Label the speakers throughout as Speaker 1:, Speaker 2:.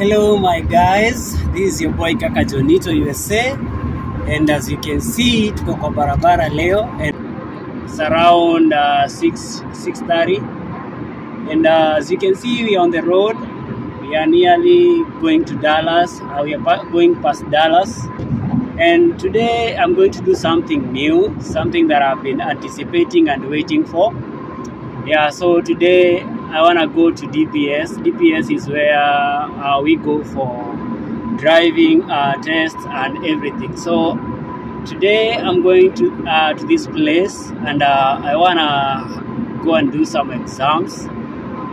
Speaker 1: Hello my guys, this is your boy Kaka Jonito USA, and as you can see tuko kwa barabara leo and it's around 6:30, and as you can see we are on the road. We are nearly going to Dallas. We are going past Dallas, and today I'm going to do something new, something that I've been anticipating and waiting for. Yeah, so today I want to go to DPS. DPS is where we go for driving tests and everything. So today I'm going to this place, and I want to go and do some exams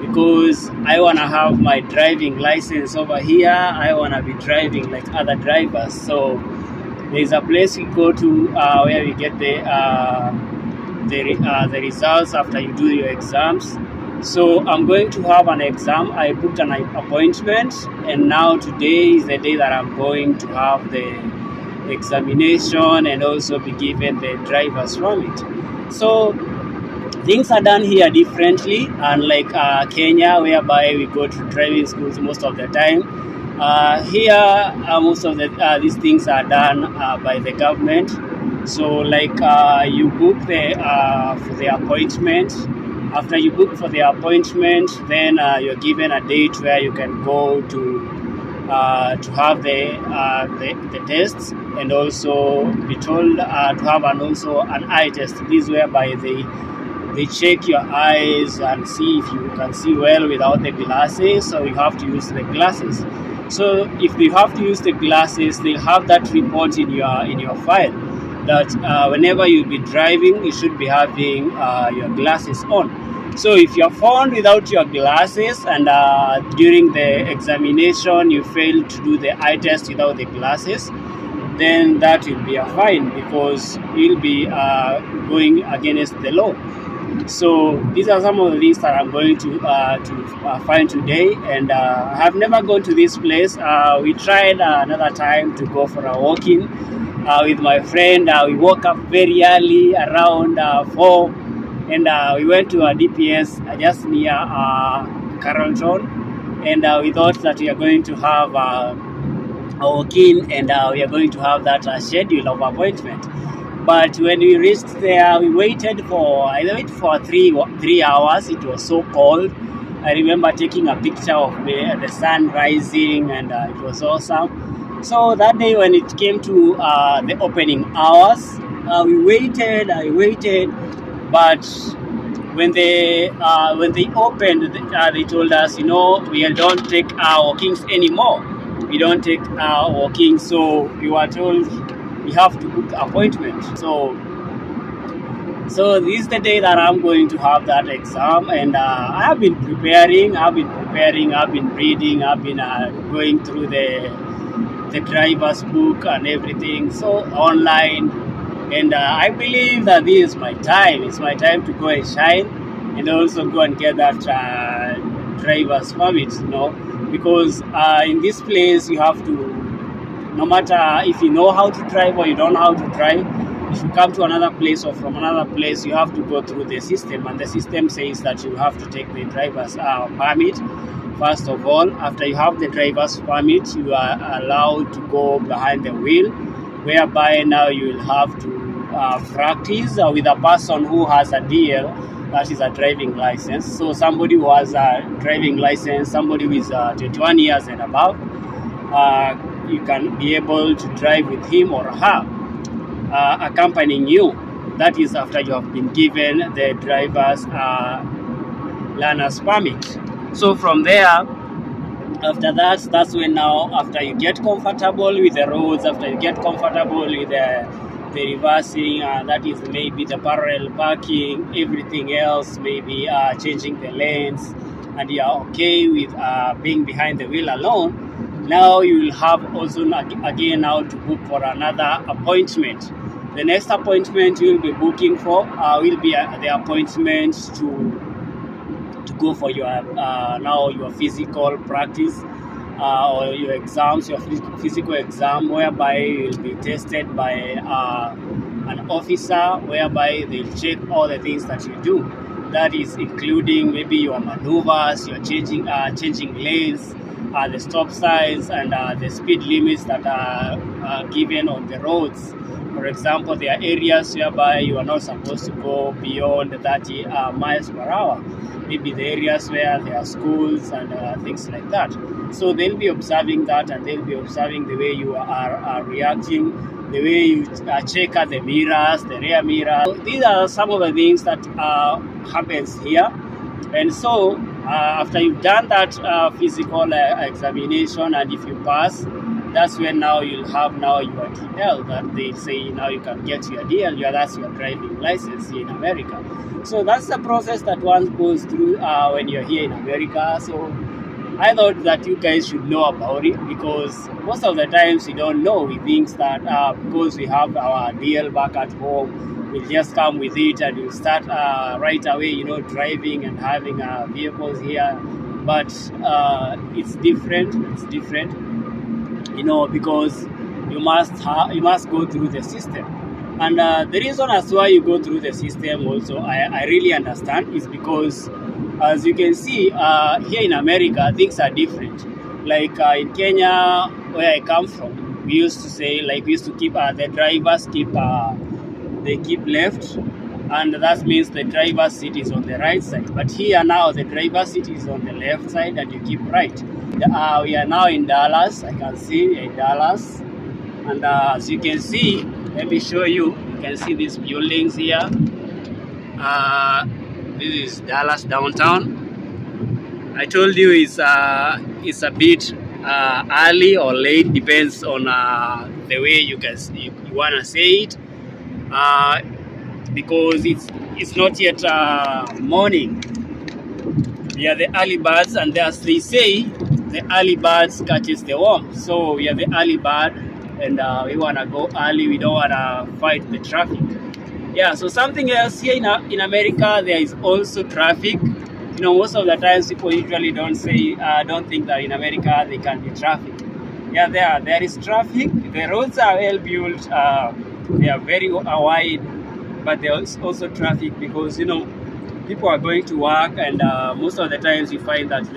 Speaker 1: because I want to have my driving license over here. I want to be driving like other drivers. So there's a place we go to where we get the results after you do your exams. So I'm going to have an exam. I booked an appointment, and now today is the day that I'm going to have the examination and also be given the driver's permit. So things are done here differently, unlike Kenya, whereby we go to driving schools most of the time. Here, most of these things are done by the government. So like you book for the appointment. After you book for the appointment, then you're given a date where you can go to have the tests, and also be told to have an eye test. This is whereby they check your eyes and see if you can see well without the glasses, so you have to use the glasses. So if you have to use the glasses, they'll have that report in your file that whenever you'll be driving, you should be having your glasses on. So if you're found without your glasses and during the examination you fail to do the eye test without the glasses, then that will be a fine because you'll be going against the law. So these are some of the things that I'm going to find today, and I have never gone to this place. We tried another time to go for a walk-in with my friend. We woke up very early, around 4, and we went to a DPS just near Carrollton, and we thought that we are going to have a walk-in, and we are going to have that schedule of appointment. But when we reached there, we waited for 3 hours. It was so cold. I remember taking a picture of the sun rising, and it was awesome. So that day when it came to the opening hours, I waited, but when they opened, they told us, we don't take walk-ins anymore. We don't take walk-ins, so we were told we have to book appointment. So this is the day that I'm going to have that exam, and I've been preparing, I've been reading, I've been going through the driver's book and everything, so online, and I believe that this is my time. It's my time to go and shine, and also go and get that driver's permit, because in this place you have to, no matter if you know how to drive or you don't know how to drive, if you come to another place or from another place, you have to go through the system, and the system says that you have to take the driver's permit. First of all, after you have the driver's permit, you are allowed to go behind the wheel, whereby now you will have to practice with a person who has a DL, that is a driving license. So somebody who has a driving license, somebody who is 21 years and above, you can be able to drive with him or her accompanying you. That is after you have been given the driver's learner's permit. So from there, after that's when now, after you get comfortable with the roads, after you get comfortable with the reversing, that is maybe the parallel parking, everything else, maybe changing the lanes, and you are okay with being behind the wheel alone, now you will have also again now to book for another appointment. The next appointment you will be booking for will be the appointment to go for your your physical practice or your exams, your physical exam, whereby you will be tested by an officer, whereby they'll check all the things that you do. That is including maybe your maneuvers, your changing lanes, the stop signs and the speed limits that are given on the roads. For example, there are areas whereby you are not supposed to go beyond 30 miles per hour. Maybe the areas where there are schools and things like that. So they'll be observing that, and they'll be observing the way you are reacting, the way you check out the mirrors, the rear mirror. So these are some of the things that happens here. And so after you've done that physical examination, and if you pass, that's when now you'll have now your DL, that they say now you can get your DL, that's your driving license here in America. So that's the process that one goes through when you're here in America. So I thought that you guys should know about it, because most of the times we don't know. We think that because we have our DL back at home, we'll just come with it and we'll start right away, driving and having vehicles here. But it's different. It's different. Because you must go through the system. And the reason as why you go through the system also, I really understand, is because, as you can see, here in America, things are different. Like in Kenya, where I come from, we used to say, we used to keep, the drivers keep left, and that means the driver's seat is on the right side. But here now, the driver's seat is on the left side and you keep right. We are now in Dallas. I can see we are in Dallas. And as you can see, let me show you. You can see these buildings here. This is Dallas downtown. I told you it's a bit early or late, depends on the way you want to say it. Because it's not yet morning. We are the early birds, and as they say, the early birds catches the worm. So we are the early bird, and we want to go early. We don't want to fight the traffic. Yeah, so something else here in America, there is also traffic. Most of the times people usually don't think that in America there can be traffic. Yeah, there is traffic. The roads are well built. They are very wide. But there is also traffic because people are going to work, and most of the times you find that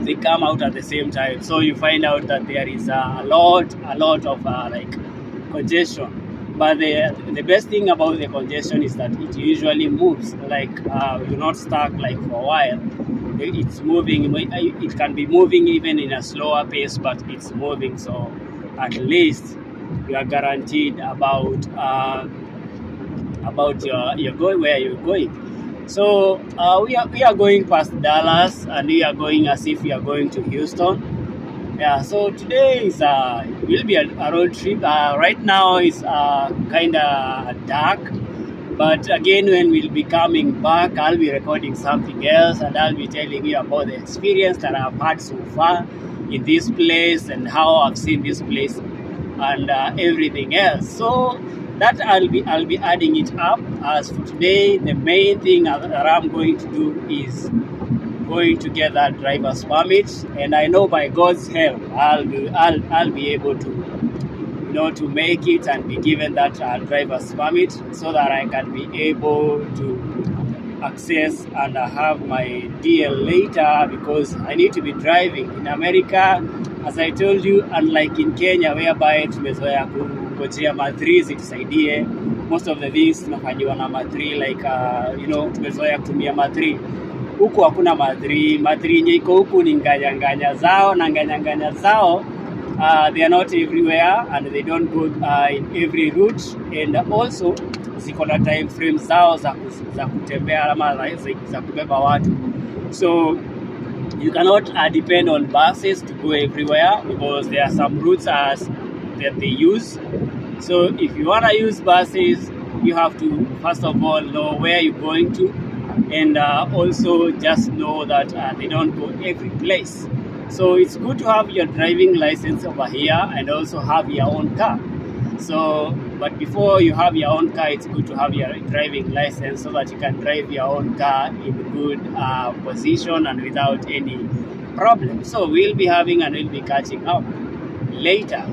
Speaker 1: they come out at the same time. So you find out that there is a lot of congestion. But the best thing about the congestion is that it usually moves. You're not stuck for a while. It's moving. It can be moving even in a slower pace, but it's moving. So at least you are guaranteed about you're going where you're going. So we are going past Dallas, and we are going as if we are going to Houston. Yeah. So today will be a road trip. Right now it's kind of dark, but again when we'll be coming back, I'll be recording something else, and I'll be telling you about the experience that I've had so far in this place and how I've seen this place and everything else. So that I'll be adding it up. As for today, the main thing that I'm going to do is going to get that driver's permit, and I know by God's help I'll be able to make it and be given that driver's permit, so that I can be able to access and have my DL later, because I need to be driving in America. As I told you, unlike in Kenya whereby tumezoea kungojea ma3 zitusaidie, most of the things tunafanyiwa na ma3, tumezoea kutumia ma3. Huku hakuna ma3 yenye iko huku ni nganyanganya zao, na nganyanganya zao they are not everywhere, and they don't go in every route, and also ziko na time frames zao za kutembea ama za kubeba watu. So you cannot depend on buses to go everywhere, because there are some routes that they use. So if you want to use buses, you have to first of all know where you're going to, and also just know that they don't go every place. So it's good to have your driving license over here and also have your own car. So, but before you have your own car, it's good to have your driving license so that you can drive your own car in good position and without any problem. So we'll be having and we'll be catching up later.